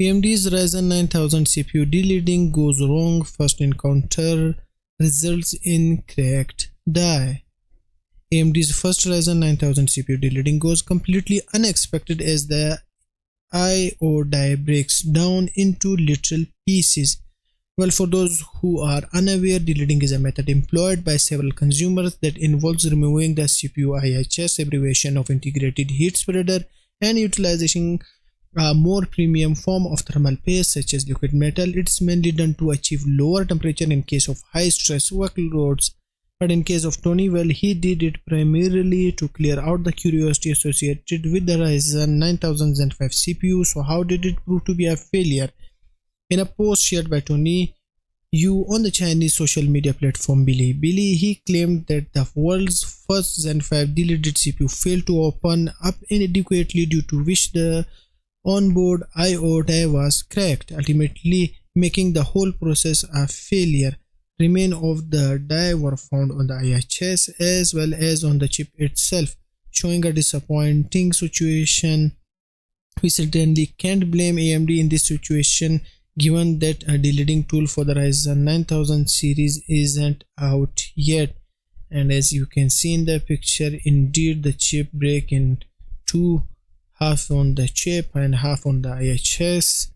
AMD's Ryzen 9000 CPU delidding goes wrong. First encounter results in cracked die. AMD's first Ryzen 9000 CPU delidding goes completely unexpected as the I/O die breaks down into little pieces. Well, for those who are unaware, delidding is a method employed by several consumers that involves removing the CPU IHS, abbreviation of integrated heat spreader, and utilizing a more premium form of thermal paste such as liquid metal. It's mainly done to achieve lower temperature in case of high stress workloads. But in case of Tony, well, he did it primarily to clear out the curiosity associated with the Ryzen 9000 Zen 5 CPU. So how did it prove to be a failure? In a post shared by Tony Yu on the Chinese social media platform Bilibili, he claimed that the world's first Zen 5 delidded CPU failed to open up inadequately, due to which the onboard I/O die was cracked, ultimately making the whole process a failure. Remains of the die were found on the IHS as well as on the chip itself, showing a disappointing situation. We certainly can't blame AMD in this situation, given that a delidding tool for the Ryzen 9000 series isn't out yet. And as you can see in the picture, indeed the chip break in two, half on the chip and half on the IHS.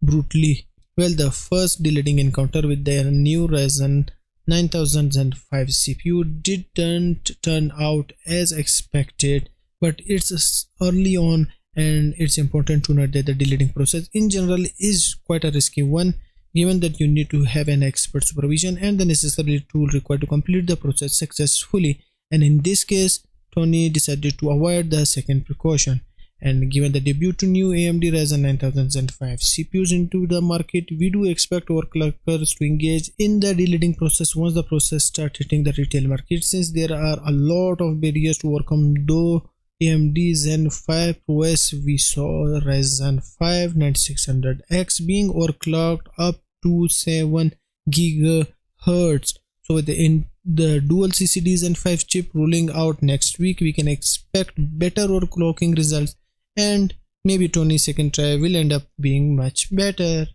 Brutally. Well, the first delidding encounter with the new Ryzen 9000 Zen 5 CPU didn't turn out as expected, but it's early on, and it's important to note that the delidding process in general is quite a risky one, given that you need to have an expert supervision and the necessary tool required to complete the process successfully. And in this case, Tony decided to avoid the second precaution. And given the debut to new AMD Ryzen 9000 Zen 5 CPUs into the market, we do expect overclockers to engage in the delidding process once the process starts hitting the retail market, since there are a lot of barriers to overcome. Though AMD Zen 5 prowess, we saw Ryzen 5 9600X being overclocked up to 7 GHz. So with the dual CCD Zen 5 chip rolling out next week, we can expect better overclocking results, and maybe Tony's second try will end up being much better.